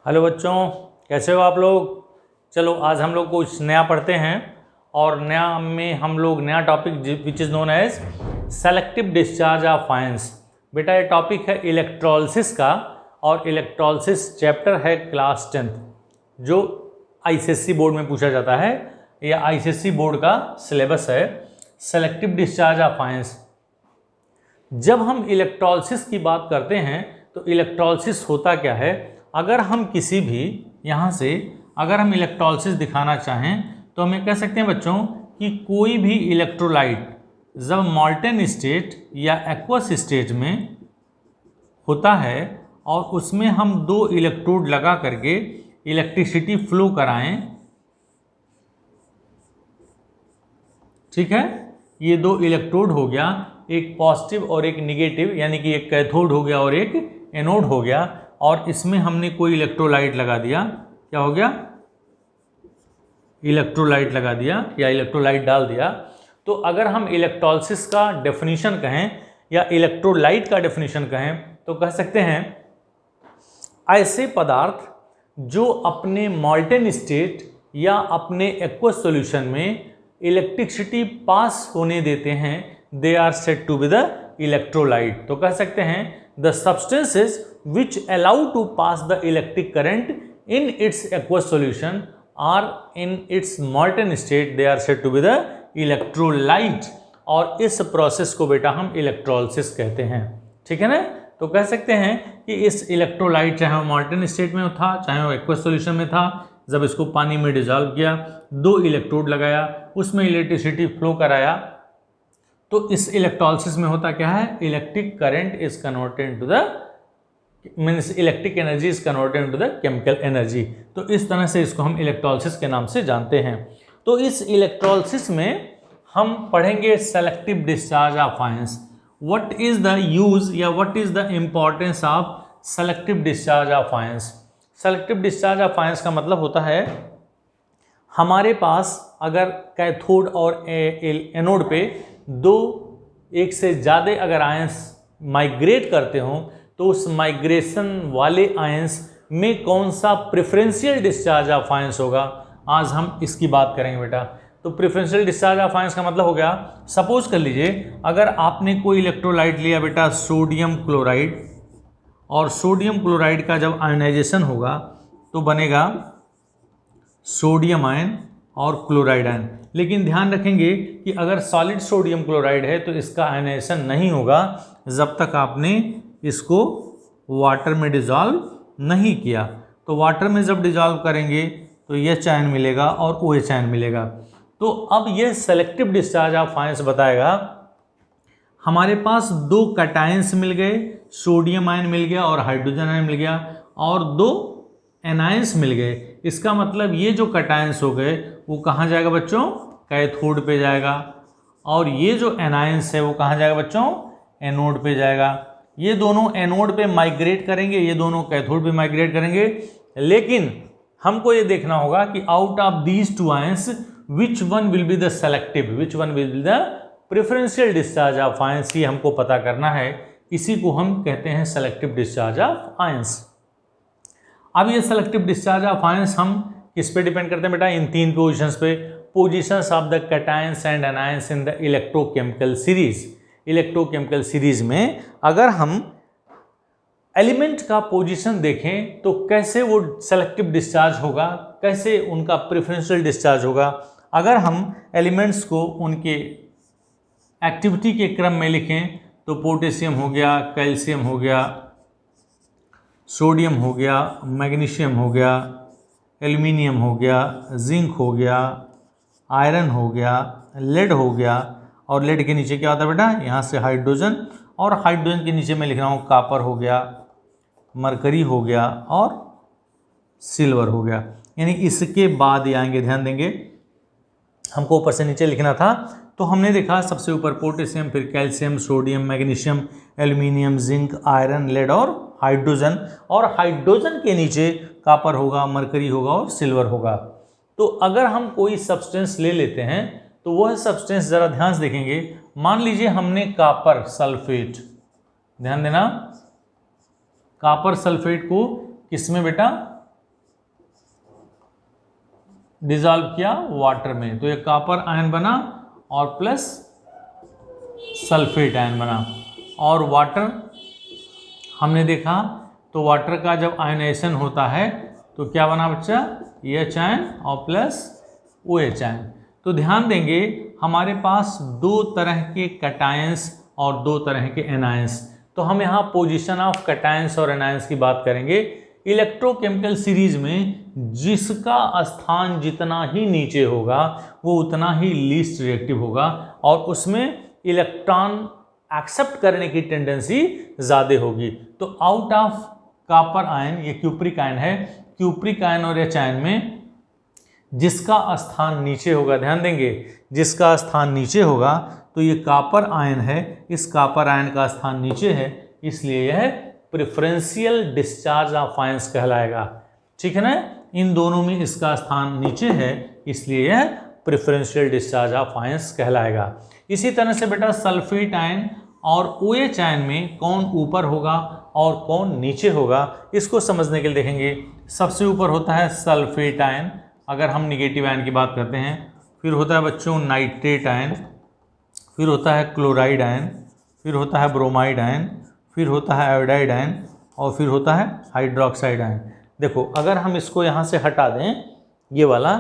Hello बच्चों, कैसे हो आप लोग। चलो आज हम लोग कुछ नया पढ़ते हैं और नया में हम लोग नया topic which is known as selective discharge of ions. बेटा ये टॉपिक है इलेक्ट्रोलिसिस का और इलेक्ट्रोलिसिस चैप्टर है क्लास 10th जो आईसीएसई बोर्ड में पूछा जाता है या आईसीएसई बोर्ड का सिलेबस है सेलेक्टिव डिस्चार्ज ऑफ आयंस। जब हम इलेक्ट्रोलिसिस की बात करते हैं तो इलेक्ट्रोलिसिस होता क्या है। अगर हम किसी भी यहाँ से अगर हम इलेक्ट्रोलिसिस दिखाना चाहें तो हमें कह सकते हैं बच्चों कि कोई भी इलेक्ट्रोलाइट जब मॉल्टेन स्टेट या एक्वस स्टेट में होता है और उसमें हम दो इलेक्ट्रोड लगा करके इलेक्ट्रिसिटी फ्लो कराएं, ठीक है। ये दो इलेक्ट्रोड हो गया, एक पॉजिटिव और एक निगेटिव, यानी कि एक कैथोड हो गया और एक एनोड हो गया, और इसमें हमने कोई इलेक्ट्रोलाइट लगा दिया। क्या हो गया? इलेक्ट्रोलाइट लगा दिया या इलेक्ट्रोलाइट डाल दिया। तो अगर हम इलेक्ट्रोलिसिस का डेफिनेशन कहें या इलेक्ट्रोलाइट का डेफिनेशन कहें तो कह सकते हैं ऐसे पदार्थ जो अपने मॉल्टेन स्टेट या अपने एक्वस सॉल्यूशन में इलेक्ट्रिसिटी पास होने देते हैं, they are said to be the electrolyte. तो कह सकते हैं the substances which allow to pass the electric current in its aqueous solution or in its molten state, they are said to be the electrolyte। और इस process को बेटा हम electrolysis कहते हैं, ठीक है ना। तो कह सकते हैं कि इस इलेक्ट्रोलाइट चाहे वो मॉल्टेन स्टेट में था चाहे वो एक्वस सॉल्यूशन में था, जब इसको पानी में डिजॉल्व किया, दो इलेक्ट्रोड लगाया, उसमें इलेक्ट्रिसिटी फ्लो कराया, तो इस इलेक्ट्रोलिसिस में होता क्या है, electric current is converted to the means electric energy is converted into the chemical energy. तो इस तरह से इसको हम इलेक्ट्रोलिसिस के नाम से जानते हैं। तो इस इलेक्ट्रोलिसिस में हम पढ़ेंगे selective discharge of ions. What is the use या what is the importance of selective discharge of ions. Selective discharge of ions का मतलब होता है हमारे पास अगर कैथोड और एनोड पे दो एक से ज़्यादा अगर आयंस माइग्रेट करते हों तो उस माइग्रेशन वाले आयंस में कौन सा प्रेफरेंशियल डिस्चार्ज ऑफ आयंस होगा, आज हम इसकी बात करेंगे बेटा। तो प्रेफरेंशियल डिस्चार्ज ऑफ आयंस का मतलब हो गया, सपोज कर लीजिए अगर आपने कोई इलेक्ट्रोलाइट लिया बेटा सोडियम क्लोराइड, और सोडियम क्लोराइड का जब आयनाइजेशन होगा तो बनेगा सोडियम आयन और क्लोराइड आयन। लेकिन ध्यान रखेंगे कि अगर सॉलिड सोडियम क्लोराइड है तो इसका आयनाइजेशन नहीं होगा जब तक आपने इसको वाटर में डिजॉल्व नहीं किया। तो वाटर में जब डिजॉल्व करेंगे तो एच आयन मिलेगा और OH आयन मिलेगा। तो अब ये सेलेक्टिव डिस्चार्ज ऑफ आयंस बताएगा हमारे पास दो कैटायंस मिल गए, सोडियम आयन मिल गया और हाइड्रोजन आयन मिल गया, और दो एनायंस मिल गए। इसका मतलब ये जो कैटायंस हो गए वो कहाँ जाएगा बच्चों, कैथोड पे जाएगा, और ये जो एनायंस है वो कहाँ जाएगा बच्चों, एनोड पे जाएगा। ये दोनों एनोड पे माइग्रेट करेंगे, ये दोनों कैथोड पे माइग्रेट करेंगे। लेकिन हमको ये देखना होगा कि out of these two ions which one will be the selective, which one will be the preferential discharge of ions, ये हमको पता करना है। इसी को हम कहते हैं सेलेक्टिव डिस्चार्ज ऑफ आयंस। अब ये सेलेक्टिव डिस्चार्ज ऑफ आयंस हम किस पे डिपेंड करते हैं बेटा, इन तीन पोजिशंस पे। Positions of the cations and anions in the electrochemical series. Electrochemical series में अगर हम एलिमेंट का पोजीशन देखें तो कैसे वो सेलेक्टिव डिस्चार्ज होगा, कैसे उनका प्रेफरेंशियल डिस्चार्ज होगा। अगर हम एलिमेंट्स को उनके एक्टिविटी के क्रम में लिखें तो पोटेशियम हो गया, कैल्शियम हो गया, सोडियम हो गया, मैग्नीशियम हो गया, एल्युमिनियम हो गया, जिंक हो गया, आयरन हो गया, लेड हो गया, और लेड के नीचे क्या होता है बेटा, यहाँ से हाइड्रोजन, और हाइड्रोजन के नीचे मैं लिख रहा हूँ कापर हो गया, मरकरी हो गया और सिल्वर हो गया। यानी इसके बाद ये आएंगे, ध्यान देंगे हमको ऊपर से नीचे लिखना था। तो हमने देखा सबसे ऊपर पोटेशियम, फिर calcium, sodium, magnesium, aluminium, zinc, iron, lead और हाइड्रोजन, और हाइड्रोजन के नीचे कापर होगा, मरकरी होगा और सिल्वर होगा। तो अगर हम कोई सब्सटेंस ले लेते हैं तो वह सब्सटेंस ज़रा ध्यान से देखेंगे। मान लीजिए हमने कापर सल्फेट, ध्यान देना, कापर सल्फेट को किसमें बेटा, डिजॉल्व किया वाटर में, तो ये कॉपर आयन बना और प्लस सल्फेट आयन बना। और वाटर हमने देखा तो वाटर का जब आयनाइजेशन होता है तो क्या बना बच्चा, एच आयन और प्लस ओ एच आयन। तो ध्यान देंगे हमारे पास दो तरह के कैटायंस और दो तरह के एनायंस। तो हम यहाँ पोजीशन ऑफ कैटायंस और एनायंस की बात करेंगे। इलेक्ट्रोकेमिकल सीरीज में जिसका स्थान जितना ही नीचे होगा वो उतना ही लीस्ट रिएक्टिव होगा और उसमें इलेक्ट्रॉन एक्सेप्ट करने की टेंडेंसी ज़्यादा होगी। तो आउट ऑफ कॉपर आयन, ये क्यूप्रिक आयन है, क्यूप्रिक आयन और एच आयन में जिसका स्थान नीचे होगा, ध्यान देंगे जिसका स्थान नीचे होगा, तो ये कॉपर आयन है, इस कॉपर आयन का स्थान नीचे है, इसलिए यह प्रेफरेंशियल डिस्चार्ज ऑफ आयंस कहलाएगा। ठीक है ना, इन दोनों में इसका स्थान नीचे है इसलिए यह प्रेफरेंशियल डिस्चार्ज ऑफ आयंस कहलाएगा। इसी तरह से बेटा सल्फेट आयन और OH आयन में कौन ऊपर होगा और कौन नीचे होगा, इसको समझने के लिए देखेंगे। सबसे ऊपर होता है सल्फेट आयन, अगर हम निगेटिव आयन की बात करते हैं। फिर होता है बच्चों नाइट्रेट आयन, फिर होता है क्लोराइड आयन, फिर होता है ब्रोमाइड आयन, फिर होता है आयोडाइड आयन और फिर होता है हाइड्रोक्साइड आयन। देखो अगर हम इसको यहाँ से हटा दें ये वाला,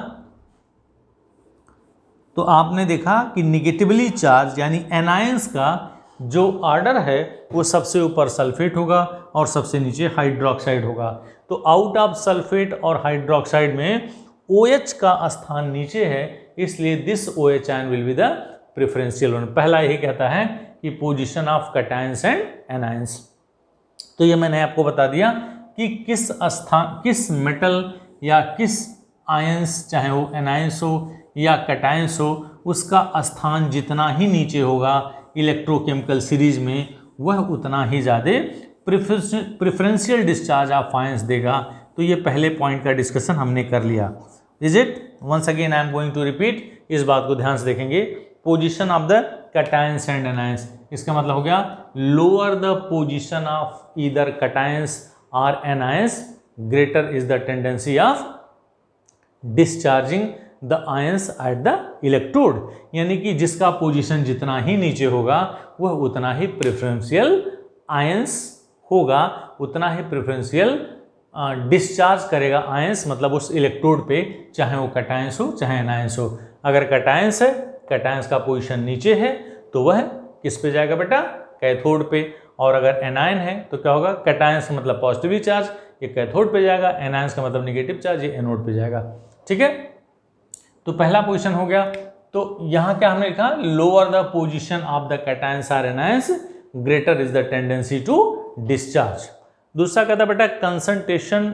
तो आपने देखा कि निगेटिवली चार्ज यानी एनायंस का जो ऑर्डर है वो सबसे ऊपर सल्फेट होगा और सबसे नीचे हाइड्रोक्साइड होगा। तो आउट ऑफ सल्फेट और हाइड्रोक्साइड में OH का स्थान नीचे है इसलिए this OH ion will be the preferential one. पहला यही कहता है कि position of cations and anions. तो ये मैंने आपको बता दिया कि किस स्थान, किस मेटल या किस आयंस, चाहे वो एनायंस हो या कैटायंस हो, उसका स्थान जितना ही नीचे होगा इलेक्ट्रोकेमिकल सीरीज में वह उतना ही ज़्यादा प्रेफरेंशियल डिस्चार्ज ऑफ आयंस देगा। तो ये पहले पॉइंट का डिस्कशन हमने कर लिया। Is it? Once again I am going to repeat, इस बात को ध्यान से देखेंगे। Position of the cations and anions, इसका मतलब हो गया lower the position of either cations और anions greater is the tendency of discharging the ions at the electrode, यानी कि जिसका पोजीशन जितना ही नीचे होगा वह उतना ही प्रेफरेंशियल आयंस होगा, उतना ही प्रेफरेंशियल डिस्चार्ज करेगा आयंस, मतलब उस इलेक्ट्रोड पे, चाहे वो कैटायंस हो चाहे एनायंस हो। अगर कैटायंस है, कैटायंस का पोजीशन नीचे है तो वह किस पे जाएगा बेटा, कैथोड पे। और अगर एनायन है तो क्या होगा, कैटायंस का मतलब पॉजिटिव चार्ज, ये कैथोड पे जाएगा, एनायंस का मतलब नेगेटिव चार्ज, ये एनोड पे जाएगा। ठीक है, तो पहला पोजीशन हो गया। तो यहाँ क्या हमने लिखा, lower the position of the cations और anions greater is the tendency to discharge. दूसरा कहता है बेटा कंसंट्रेशन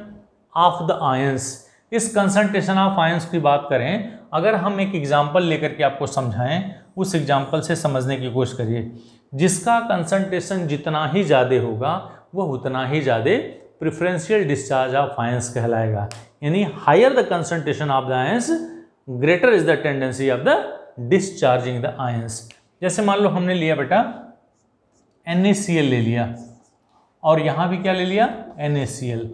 ऑफ द आयंस। इस कंसंट्रेशन ऑफ आयंस की बात करें, अगर हम एक एग्जांपल लेकर के आपको समझाएं, उस एग्जांपल से समझने की कोशिश करिए। जिसका कंसंट्रेशन जितना ही ज़्यादा होगा वह उतना ही ज़्यादा प्रेफरेंशियल डिस्चार्ज ऑफ आयंस कहलाएगा, यानी higher the concentration of the ions greater is the tendency of the discharging the ions. जैसे मान लो हमने लिया बेटा NaCl ले लिया और यहाँ भी क्या ले लिया, NaCl।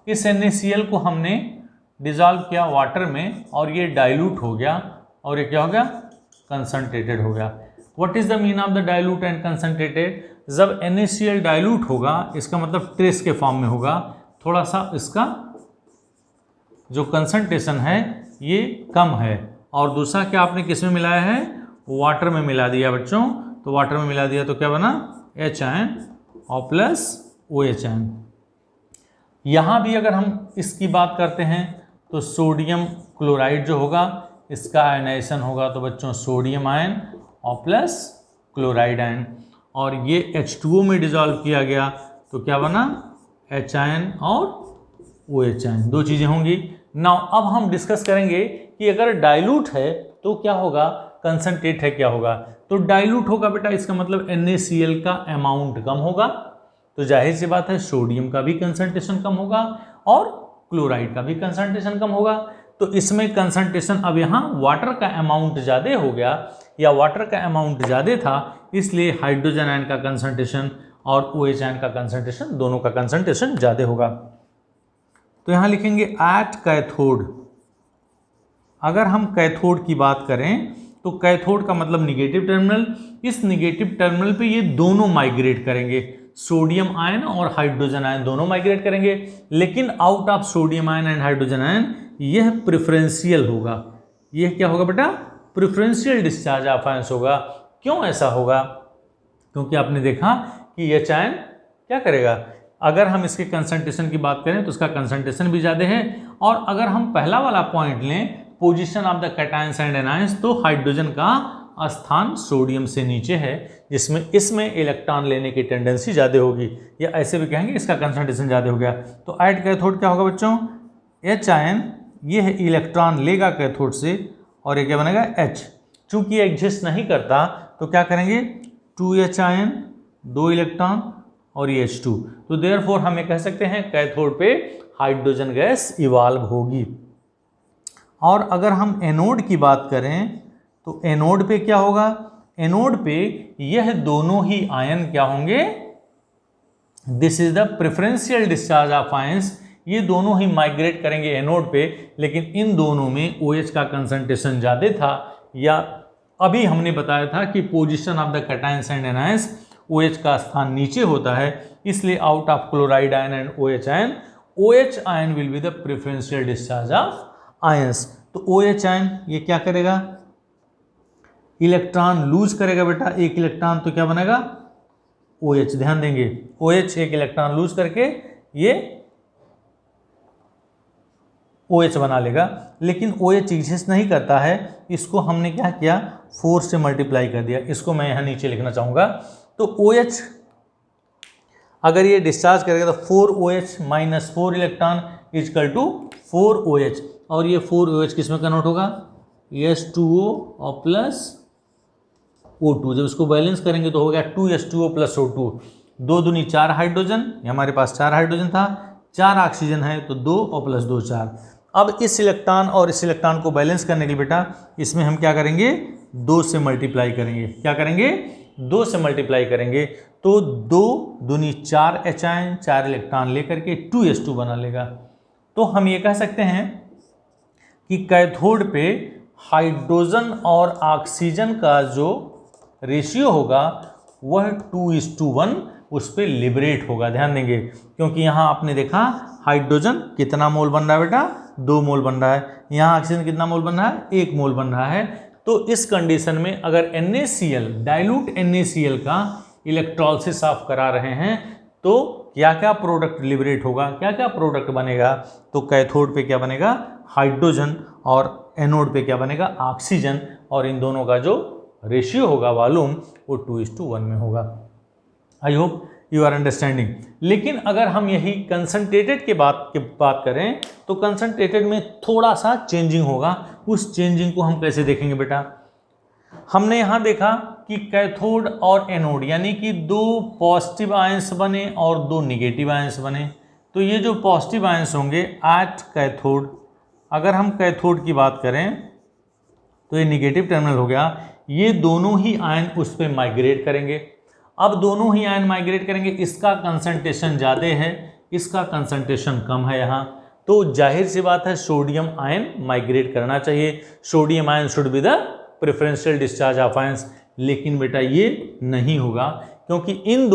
इस NaCl को हमने डिजॉल्व किया वाटर में और ये डाइल्यूट हो गया और ये क्या हो गया, कंसंट्रेटेड हो गया। What is the mean of the dilute and concentrated? जब NaCl डाइल्यूट होगा इसका मतलब ट्रेस के फॉर्म में होगा, थोड़ा सा इसका जो कंसंट्रेशन है ये कम है। और दूसरा क्या आपने किस में मिलाया है, वाटर में मिला दिया बच्चों। तो वाटर में मिला दिया तो क्या बना, H आयन और प्लस OH आयन। यहाँ भी अगर हम इसकी बात करते हैं तो सोडियम क्लोराइड जो होगा इसका आयनाइजेशन होगा तो बच्चों सोडियम आयन और प्लस क्लोराइड आयन, और ये H2O में डिजॉल्व किया गया तो क्या बना, H आयन और OH आयन, दो चीज़ें होंगी। नाउ अब हम डिस्कस करेंगे कि अगर डाइल्यूट है तो क्या होगा, कंसंट्रेट है क्या होगा। तो डाइल्यूट होगा बेटा, इसका मतलब NaCl का अमाउंट कम होगा, तो जाहिर सी बात है सोडियम का भी कंसंट्रेशन कम होगा और क्लोराइड का भी कंसंट्रेशन कम होगा। तो इसमें कंसंट्रेशन अब यहाँ वाटर का अमाउंट ज़्यादा हो गया या वाटर का अमाउंट ज़्यादा था, इसलिए हाइड्रोजन आयन का कंसंट्रेशन और OH आयन का कंसंट्रेशन, दोनों का कंसंट्रेशन ज़्यादा होगा। तो यहाँ लिखेंगे एट कैथोड, अगर हम कैथोड की बात करें तो कैथोड का मतलब निगेटिव टर्मिनल, इस निगेटिव टर्मिनल पे ये दोनों माइग्रेट करेंगे, सोडियम आयन और हाइड्रोजन आयन दोनों माइग्रेट करेंगे, लेकिन out of sodium ion and hydrogen ion यह प्रेफरेंशियल होगा। यह क्या होगा बेटा? प्रेफरेंशियल डिस्चार्ज ऑफ आयंस होगा। क्यों ऐसा होगा? क्योंकि आपने देखा कि एच आयन क्या करेगा, अगर हम इसके कंसंट्रेशन की बात करें तो इसका कंसंट्रेशन भी ज़्यादा है, और अगर हम पहला वाला पॉइंट लें position of the cations and anions, तो हाइड्रोजन का स्थान सोडियम से नीचे है, जिसमें इसमें इलेक्ट्रॉन लेने की टेंडेंसी ज़्यादा होगी, या ऐसे भी कहेंगे इसका कंसंट्रेशन ज़्यादा हो गया। तो एट कैथोड क्या होगा बच्चों? एच आयन ये है इलेक्ट्रॉन लेगा कैथोड से, और ये क्या बनेगा? एच। चूंकि ये एग्जिस्ट नहीं करता तो क्या करेंगे? 2H आयन 2 इलेक्ट्रॉन और ये H2, तो देयरफॉर हम ये कह सकते हैं कैथोड पे हाइड्रोजन गैस इवाल्व होगी। और अगर हम एनोड की बात करें तो एनोड पे क्या होगा? एनोड पे यह दोनों ही आयन क्या होंगे? This is the preferential discharge of ions, ये दोनों ही माइग्रेट करेंगे एनोड पे, लेकिन इन दोनों में OH का कंसंट्रेशन ज़्यादा था, या अभी हमने बताया था कि position of the cations and anions OH का स्थान नीचे होता है, इसलिए out of chloride ion and OH ion, OH ion will be the preferential discharge of ions. तो OH आयन ये क्या करेगा? इलेक्ट्रॉन लूज करेगा बेटा, एक इलेक्ट्रॉन, तो क्या बनेगा? OH। ध्यान देंगे, OH एक इलेक्ट्रॉन लूज करके ये OH बना लेगा, लेकिन OH एग्जिस्ट नहीं करता है, इसको हमने क्या किया? 4 से मल्टीप्लाई कर दिया। इसको मैं यहाँ नीचे लिखना चाहूँगा। तो OH अगर ये डिस्चार्ज करेगा तो 4OH minus 4 electron is equal to 4OH, और ये 4OH किस में कन्वर्ट होगा? H2O और प्लस O2। जब इसको बैलेंस करेंगे तो हो गया 2H2O प्लस O2, 2 दूनी 4 हाइड्रोजन, हमारे पास 4 हाइड्रोजन था, 4 ऑक्सीजन है, तो 2 और प्लस 2 4। अब इस इलेक्ट्रॉन और इस इलेक्ट्रॉन को बैलेंस करने के लिए बेटा इसमें हम क्या करेंगे? 2 से मल्टीप्लाई करेंगे। क्या करेंगे? 2 से मल्टीप्लाई करेंगे, तो 2 दूनी 4 H आयन 4 इलेक्ट्रॉन लेकर के 2H2 बना लेगा। तो हम ये कह सकते हैं कि कैथोड पे हाइड्रोजन और ऑक्सीजन का जो रेशियो होगा वह 2:1 उस पर लिबरेट होगा। ध्यान देंगे, क्योंकि यहाँ आपने देखा हाइड्रोजन कितना मोल बन रहा है बेटा? 2 मोल बन रहा है। यहाँ ऑक्सीजन कितना मोल बन रहा है? 1 मोल बन रहा है। तो इस कंडीशन में अगर NaCl डाइल्यूट NaCl का इलेक्ट्रोलिसिस आप करा रहे हैं तो क्या क्या प्रोडक्ट लिबरेट होगा, क्या क्या प्रोडक्ट बनेगा? तो कैथोड पे क्या बनेगा? हाइड्रोजन, और एनोड पे क्या बनेगा? ऑक्सीजन, और इन दोनों का जो रेशियो होगा वॉल्यूम वो 2:1 में होगा। I hope you are understanding. लेकिन अगर हम यही कंसंट्रेटेड की बात करें तो कंसंट्रेटेड में थोड़ा सा चेंजिंग होगा। उस चेंजिंग को हम कैसे देखेंगे बेटा? हमने यहाँ देखा कि कैथोड और एनोड यानी कि 2 पॉजिटिव आयंस बने और 2 निगेटिव आयंस बने। तो ये जो पॉजिटिव आयंस होंगे एट कैथोड, अगर हम कैथोड की बात करें तो ये निगेटिव टर्मिनल हो गया, ये दोनों ही आयन उस पर माइग्रेट करेंगे। अब दोनों ही आयन माइग्रेट करेंगे, इसका कंसंट्रेशन ज़्यादा है, इसका कंसंट्रेशन कम है यहाँ, तो जाहिर सी बात है सोडियम आयन माइग्रेट करना चाहिए। Sodium ion should be the preferential discharge of ions. लेकिन बेटा ये नहीं होगा, क्योंकि इन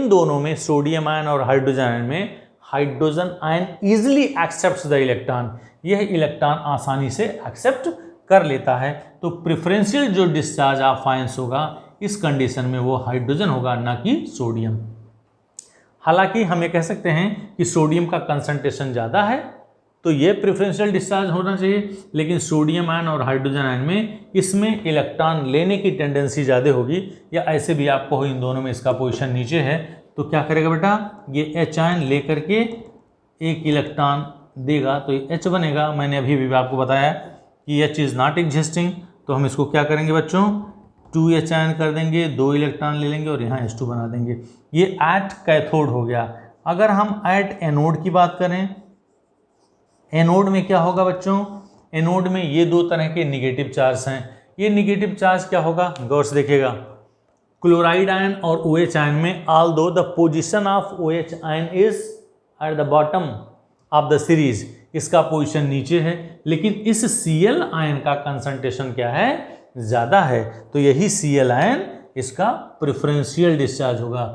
दोनों में सोडियम आयन और हाइड्रोजन आयन में hydrogen ion easily accepts the electron, यह इलेक्ट्रॉन आसानी से एक्सेप्ट कर लेता है। तो प्रेफरेंशियल जो डिस्चार्ज ऑफ आयंस होगा इस कंडीशन में वो हाइड्रोजन होगा, ना कि सोडियम। हालांकि हम ये कह सकते हैं कि सोडियम का कंसंट्रेशन ज़्यादा है तो ये प्रेफरेंशियल डिस्चार्ज होना चाहिए, लेकिन सोडियम आयन और हाइड्रोजन आयन में इसमें इलेक्ट्रॉन लेने की टेंडेंसी ज़्यादा होगी, या ऐसे भी आपको हो इन दोनों में इसका पोजीशन नीचे है, तो क्या करेगा बेटा? ये H आयन ले करके एक इलेक्ट्रॉन देगा तो ये H बनेगा। मैंने अभी भी आपको बताया कि H इज़ नॉट एग्जिस्टिंग, तो हम इसको क्या करेंगे बच्चों? 2H आयन कर देंगे, 2 इलेक्ट्रॉन ले लेंगे और यहाँ H2 बना देंगे। ये एट कैथोड हो गया। अगर हम एट एनोड की बात करें, एनोड में क्या होगा बच्चों? एनोड में ये 2 तरह के निगेटिव चार्ज हैं। ये निगेटिव चार्ज क्या होगा? गौर से देखिएगा, क्लोराइड आयन और OH आयन में although the position of OH ion is at the bottom, of the series इसका पोजीशन नीचे है, लेकिन इस Cl आयन का कंसंट्रेशन क्या है, ज़्यादा है, तो यही Cl आयन इसका प्रेफरेंशियल डिस्चार्ज होगा।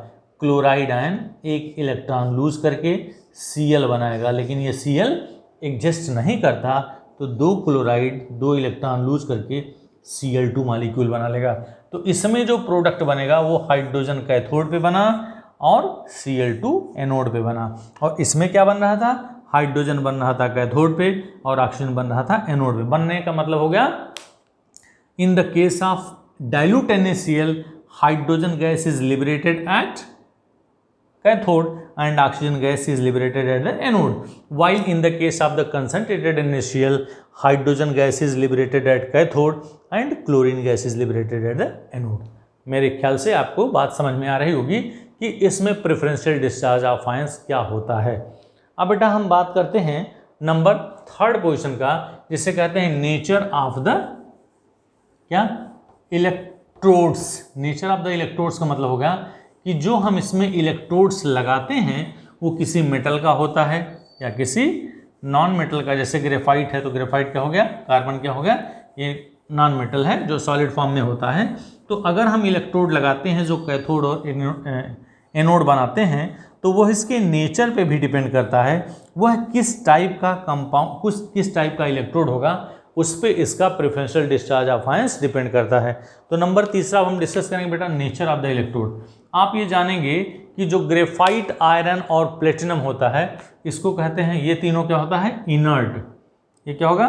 क्लोराइड आयन एक इलेक्ट्रॉन लूज करके Cl बनाएगा, लेकिन ये Cl एग्जिस्ट नहीं करता, तो दो क्लोराइड दो इलेक्ट्रॉन लूज करके Cl2 मॉलिक्यूल बना लेगा। तो इसमें जो प्रोडक्ट बनेगा वो हाइड्रोजन कैथोड पे बना और Cl2 एनोड पे बना। और इसमें क्या बन रहा था, हाइड्रोजन बन रहा था कैथोड पे और ऑक्सीजन बन रहा था एनोड पे। बनने का मतलब हो गया, इन the case of dilute NaCl hydrogen gas is liberated eight cathode and oxygen gas is liberated at the anode, while in the case of the concentrated NaCl hydrogen gas is liberated at cathode and chlorine gas is liberated at the anode। मेरे ख्याल से आपको बात समझ में आ रही होगी कि इसमें प्रेफरेंशियल डिस्चार्ज ऑफ आयंस क्या होता है। अब बेटा हम बात करते हैं नंबर 3rd पोजीशन का, जिसे कहते हैं नेचर ऑफ द क्या, electrodes. Nature of the electrodes का मतलब होगा कि जो हम इसमें इलेक्ट्रोड्स लगाते हैं वो किसी मेटल का होता है या किसी नॉन मेटल का। जैसे ग्रेफाइट है तो ग्रेफाइट क्या हो गया, कार्बन क्या हो गया, ये नॉन मेटल है जो सॉलिड फॉर्म में होता है। तो अगर हम इलेक्ट्रोड लगाते हैं जो कैथोड और एनोड बनाते हैं, तो वह इसके नेचर पे भी डिपेंड करता है, वह किस टाइप का कंपाउंड, किस टाइप का इलेक्ट्रोड होगा, उस पर इसका preferential discharge of ions depend करता है। तो नंबर 3 हम डिस्कस करेंगे बेटा नेचर ऑफ द इलेक्ट्रोड। आप ये जानेंगे कि जो ग्रेफाइट, आयरन और प्लेटिनम होता है, इसको कहते हैं, ये तीनों क्या होता है, इनर्ट। ये क्या होगा,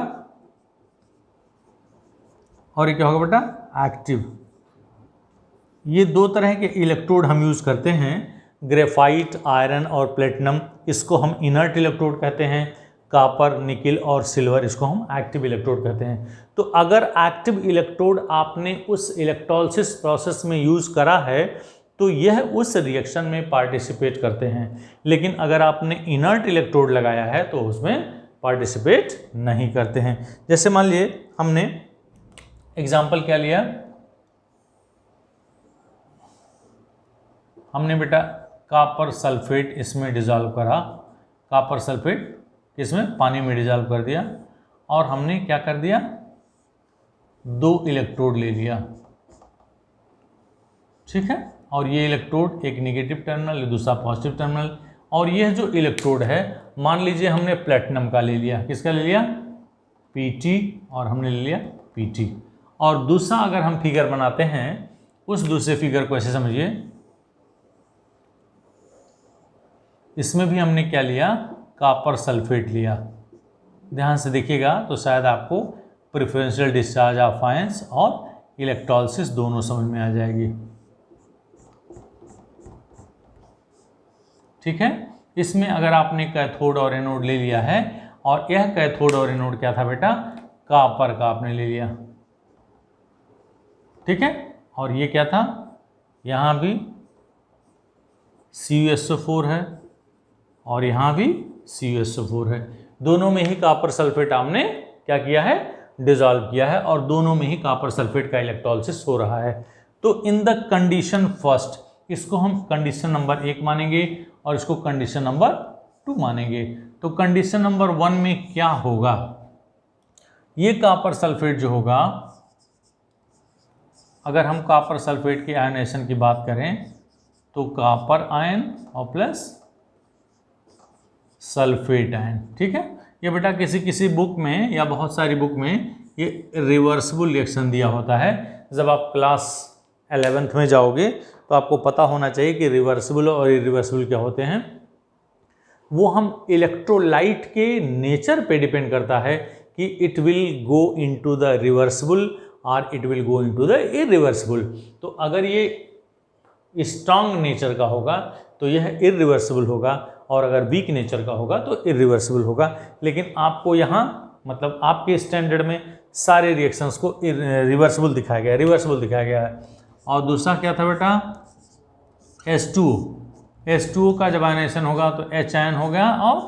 और ये क्या होगा बेटा, एक्टिव। ये दो तरह के इलेक्ट्रोड हम यूज करते हैं, ग्रेफाइट, आयरन और प्लेटिनम। इसको हम इनर्ट इलेक्ट्रोड कहते हैं। कॉपर, निकिल और सिल्वर, इसको हम एक्टिव इलेक्ट्रोड कहते हैं। तो अगर एक्टिव इलेक्ट्रोड आपने उस इलेक्ट्रोलिसिस प्रोसेस में यूज करा है तो यह उस रिएक्शन में पार्टिसिपेट करते हैं, लेकिन अगर आपने इनर्ट इलेक्ट्रोड लगाया है तो उसमें पार्टिसिपेट नहीं करते हैं। जैसे मान लिए हमने एग्जाम्पल क्या लिया, हमने बेटा कॉपर सल्फेट इसमें डिजॉल्व करा, कॉपर सल्फेट इसमें पानी में डिजॉल्व कर दिया, और हमने क्या कर दिया, 2 इलेक्ट्रोड ले लिया, ठीक है। और ये इलेक्ट्रोड एक नेगेटिव टर्मिनल, दूसरा पॉजिटिव टर्मिनल। और यह जो इलेक्ट्रोड है, मान लीजिए हमने प्लेटिनम का ले लिया, किसका ले लिया, Pt, और हमने ले लिया Pt। और दूसरा अगर हम फिगर बनाते हैं, उस दूसरे फिगर को ऐसे समझिए, इसमें भी हमने क्या लिया, कॉपर सल्फेट लिया। ध्यान से देखिएगा तो शायद आपको प्रेफरेंशियल डिस्चार्ज ऑफ आयंस और इलेक्ट्रोलिसिस दोनों समझ में आ जाएगी, ठीक है। इसमें अगर आपने कैथोड और एनोड ले लिया है, और यह कैथोड और एनोड क्या था बेटा, कॉपर का आपने ले लिया, ठीक है। और ये क्या था, यहाँ भी CuSO4 है और यहाँ भी CuSO4 है। दोनों में ही कॉपर सल्फेट आपने क्या किया है, डिजॉल्व किया है, और दोनों में ही कॉपर सल्फेट का इलेक्ट्रोलिसिस हो रहा है। तो इन द कंडीशन फर्स्ट, इसको हम कंडीशन नंबर 1 मानेंगे और इसको कंडीशन नंबर 2 मानेंगे। तो कंडीशन नंबर 1 में क्या होगा, ये कॉपर सल्फेट जो होगा, अगर हम कॉपर सल्फेट के आयनाइजेशन की बात करें तो कॉपर आयन और प्लस सल्फेट आयन, ठीक है। ये बेटा किसी किसी बुक में या बहुत सारी बुक में ये रिवर्सिबल रिएक्शन दिया होता है। जब आप क्लास 11th में जाओगे तो आपको पता होना चाहिए कि रिवर्सिबल और इरिवर्सिबल क्या होते हैं। वो हम इलेक्ट्रोलाइट के नेचर पे डिपेंड करता है कि it will go into the reversible और it will go into the irreversible. तो अगर ये स्ट्रांग नेचर का होगा तो यह इरिवर्सिबल होगा, और अगर वीक नेचर का होगा तो इरिवर्सिबल होगा। लेकिन आपको यहाँ मतलब आपके स्टैंडर्ड में सारे रिएक्शंस को रिवर्सिबल दिखाया गया, रिवर्सिबल दिखाया गया है। और दूसरा क्या था बेटा, H2O का जब आयनाइजेशन होगा तो H आयन हो गया और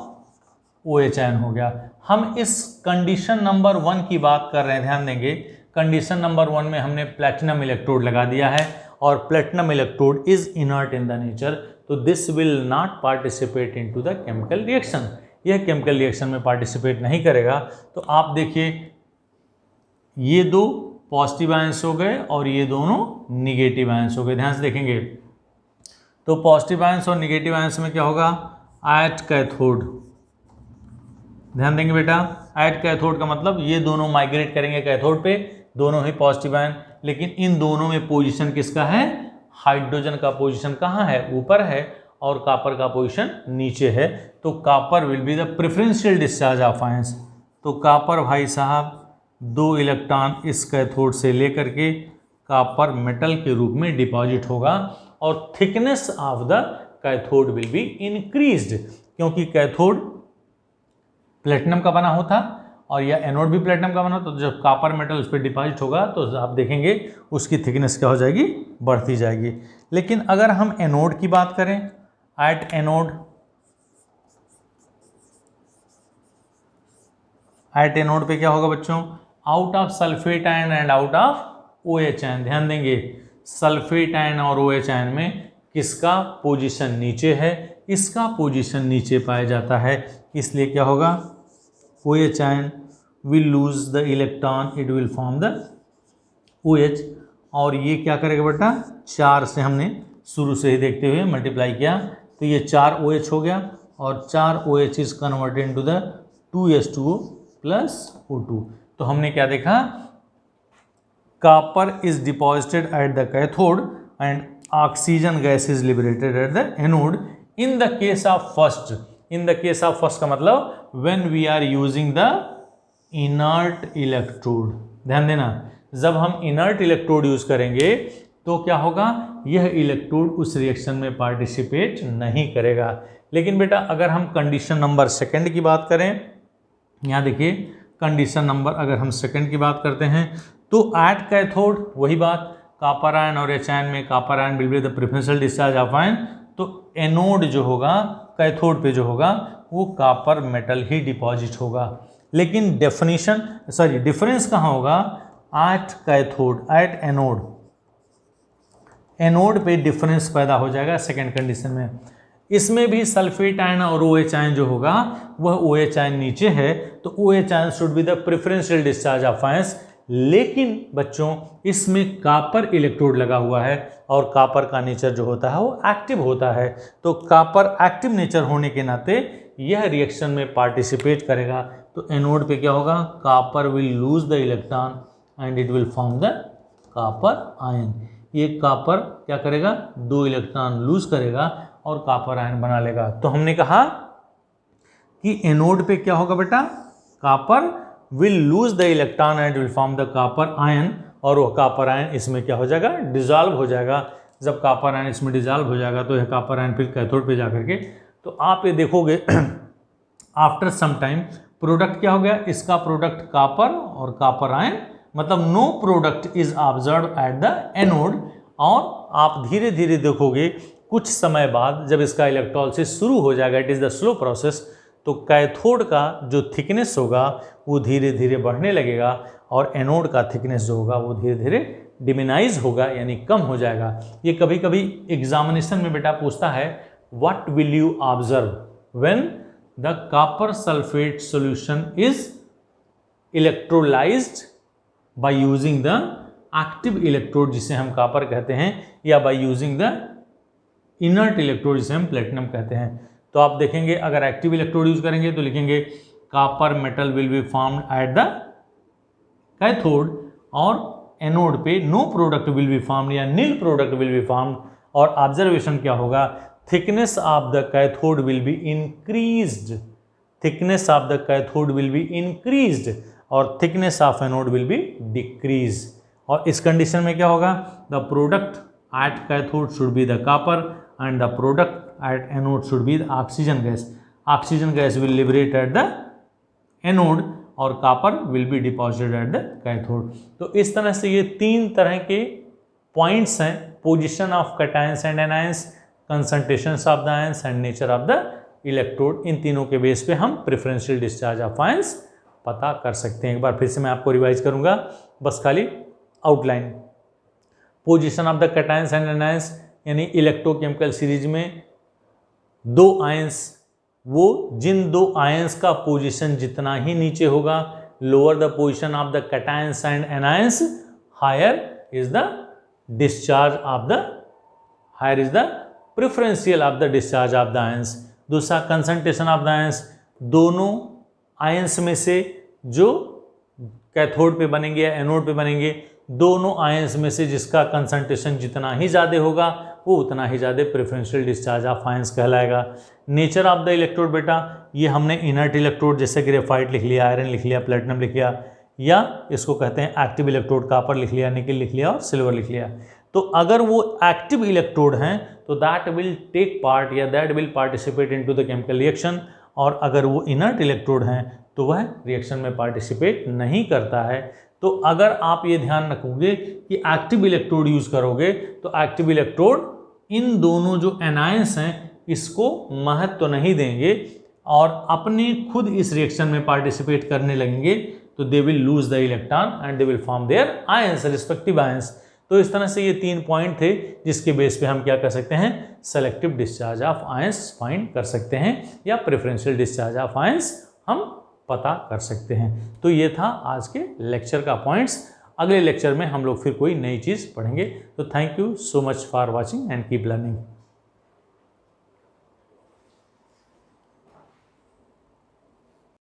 OH आयन हो गया। हम इस कंडीशन नंबर 1 की बात कर रहे हैं, ध्यान देंगे। कंडीशन नंबर 1 में हमने प्लैटिनम इलेक्ट्रोड लगा दिया है, और platinum electrode is inert in the nature, तो this will not participate into the chemical reaction. यह केमिकल रिएक्शन में पार्टिसिपेट नहीं करेगा। तो आप देखिए ये दो पॉजिटिव आयंस हो गए और ये दोनों निगेटिव आयंस हो गए। ध्यान से देखेंगे तो पॉजिटिव आयंस और निगेटिव आयंस में क्या होगा, एट कैथोड। ध्यान देंगे बेटा, एट कैथोड का मतलब ये दोनों माइग्रेट करेंगे कैथोड पे, दोनों ही पॉजिटिव आयन, लेकिन इन दोनों में पोजीशन किसका है, हाइड्रोजन का पोजीशन कहाँ है, ऊपर है, और कॉपर का पोजीशन नीचे है। तो copper will be the preferential discharge of ions. तो कॉपर भाई साहब 2 इलेक्ट्रॉन इस कैथोड से लेकर के कॉपर मेटल के रूप में डिपॉजिट होगा और thickness of the cathode will be increased, क्योंकि कैथोड प्लेटिनम का बना होता और यह एनोड भी प्लेटिनम का बना होता। तो जब कॉपर मेटल उस पर डिपॉजिट होगा तो आप देखेंगे उसकी थिकनेस क्या हो जाएगी, बढ़ती जाएगी। लेकिन अगर हम एनोड की बात करें, एट एनोड पे क्या होगा बच्चों, out of sulphate ion and out of OH ion. ध्यान देंगे सल्फेट आयन और OH आयन में किसका पोजीशन नीचे है, इसका पोजीशन नीचे पाया जाता है, इसलिए क्या होगा, OH ion will lose the electron, it will form the OH, और ये क्या करेगा बेटा, 4 से हमने शुरू से ही देखते हुए मल्टीप्लाई किया तो ये 4 OH हो गया और 4 OH is converted into the 2H2O plus O2। तो हमने क्या देखा, copper is deposited at the cathode and oxygen gas is liberated at the anode. In the case of first, in the case of first का मतलब when we are using the inert electrode. ध्यान देना, जब हम inert electrode use करेंगे तो क्या होगा, यह इलेक्ट्रोड उस रिएक्शन में पार्टिसिपेट नहीं करेगा। लेकिन बेटा अगर हम कंडीशन नंबर सेकंड की बात करें, यहाँ देखिए कंडीशन नंबर अगर हम सेकंड की बात करते हैं तो एट कैथोड वही बात, कॉपर आयन और H आयन में copper ion will be the preferential discharge of ion. तो एनोड जो होगा, कैथोड पे जो होगा वो कॉपर मेटल ही डिपॉजिट होगा। लेकिन डिफरेंस कहाँ होगा, at cathode, at anode, anode पे डिफरेंस पैदा हो जाएगा सेकेंड कंडीशन में। इसमें भी सल्फेट आयन और OH आयन जो होगा वह OH आयन नीचे है, तो OH ion should be the preferential discharge of ions. लेकिन बच्चों इसमें कॉपर इलेक्ट्रोड लगा हुआ है और कॉपर का नेचर जो होता है वो एक्टिव होता है, तो कॉपर एक्टिव नेचर होने के नाते यह रिएक्शन में पार्टिसिपेट करेगा। तो एनोड पे क्या होगा, copper will lose the electron and it will form the copper ion. ये कॉपर क्या करेगा, 2 इलेक्ट्रॉन लूज करेगा और कॉपर आयन बना लेगा। तो हमने कहा कि एनोड पे क्या होगा बेटा, copper will lose the electron and will form the copper ion, और वो कॉपर आयन इसमें क्या हो जाएगा, डिजॉल्व हो जाएगा। जब कॉपर आयन इसमें डिजॉल्व हो जाएगा तो यह कॉपर आयन फिर कैथोड पे जाकर के, तो आप ये देखोगे आफ्टर सम टाइम प्रोडक्ट क्या हो गया, इसका प्रोडक्ट कॉपर और कॉपर आयन, मतलब no product is observe at the anode. और आप धीरे धीरे देखोगे कुछ समय बाद जब इसका इलेक्ट्रोलिसिस शुरू हो जाएगा, it is the slow process, तो कैथोड का जो थिकनेस होगा वो धीरे धीरे बढ़ने लगेगा और एनोड का थिकनेस जो होगा वो धीरे धीरे डिमिनाइज होगा, यानी कम हो जाएगा। ये कभी कभी एग्जामिनेशन में बेटा पूछता है, what will you observe when the copper sulphate solution is electrolysed by using the active electrode जिसे हम कॉपर कहते हैं, या by using the inert electrode जिसे हम प्लेटिनम कहते हैं। तो आप देखेंगे अगर एक्टिव इलेक्ट्रोड यूज करेंगे तो लिखेंगे copper metal will be formed at the cathode, और एनोड पे no product will be formed या nil product will be formed. और ऑब्जर्वेशन क्या होगा, thickness of the cathode will be increased, thickness of the cathode will be increased और thickness of anode will be decrease. और इस condition में क्या होगा, the product at cathode should be the copper and the product at anode should be the oxygen gas. Oxygen gas will liberate at the anode और copper will be deposited at the cathode। तो इस तरह से ये 3 तरह के points हैं, position of cations and anions, concentrations of the ions and nature of the electrode. इन तीनों के बेस पे हम प्रेफरेंशियल डिस्चार्ज ऑफ आयंस पता कर सकते हैं। एक बार फिर से मैं आपको रिवाइज करूंगा, बस खाली outline. Position of the cations and anions यानी इलेक्ट्रोकेमिकल सीरीज में 2 आयंस वो जिन दो आयंस का पोजीशन जितना ही नीचे होगा, lower the position of the cations and anions, higher is the discharge of the, higher is the preferential of the discharge of the ions. दूसरा कंसंट्रेशन ऑफ द आयंस, दोनों ions में से जो कैथोड पे बनेंगे या एनोड पे बनेंगे, दोनों आयंस में से जिसका कंसंट्रेशन जितना ही ज़्यादा होगा वो उतना ही ज़्यादा प्रेफरेंशियल डिस्चार्ज ऑफ आयंस कहलाएगा। नेचर ऑफ द इलेक्ट्रोड बेटा, ये हमने इनर्ट इलेक्ट्रोड जैसे ग्रेफाइट लिख लिया, आयरन लिख लिया, प्लेटिनम लिख लिया, या इसको कहते हैं एक्टिव इलेक्ट्रोड, कॉपर लिख लिया, निकल लिख लिया और सिल्वर लिख लिया। तो अगर वो एक्टिव इलेक्ट्रोड हैं तो दैट विल टेक पार्ट या that will participate into the chemical reaction, और अगर वो इनर्ट इलेक्ट्रोड हैं तो वह रिएक्शन में पार्टिसिपेट नहीं करता है। तो अगर आप ये ध्यान रखोगे कि एक्टिव इलेक्ट्रोड यूज करोगे तो एक्टिव इलेक्ट्रोड इन दोनों जो एनायंस हैं इसको महत्व नहीं देंगे और अपने खुद इस रिएक्शन में पार्टिसिपेट करने लगेंगे, तो they will lose the electron and they will form their ions, respective ions. तो इस तरह से ये 3 पॉइंट थे जिसके बेस पे हम क्या कर सकते हैं, selective discharge of ions find कर सकते हैं या प्रेफरेंशियल डिस्चार्ज ऑफ आयंस हम पता कर सकते हैं। तो ये था आज के लेक्चर का पॉइंट्स। अगले लेक्चर में हम लोग फिर कोई नई चीज़ पढ़ेंगे। तो thank you so much for watching and keep learning.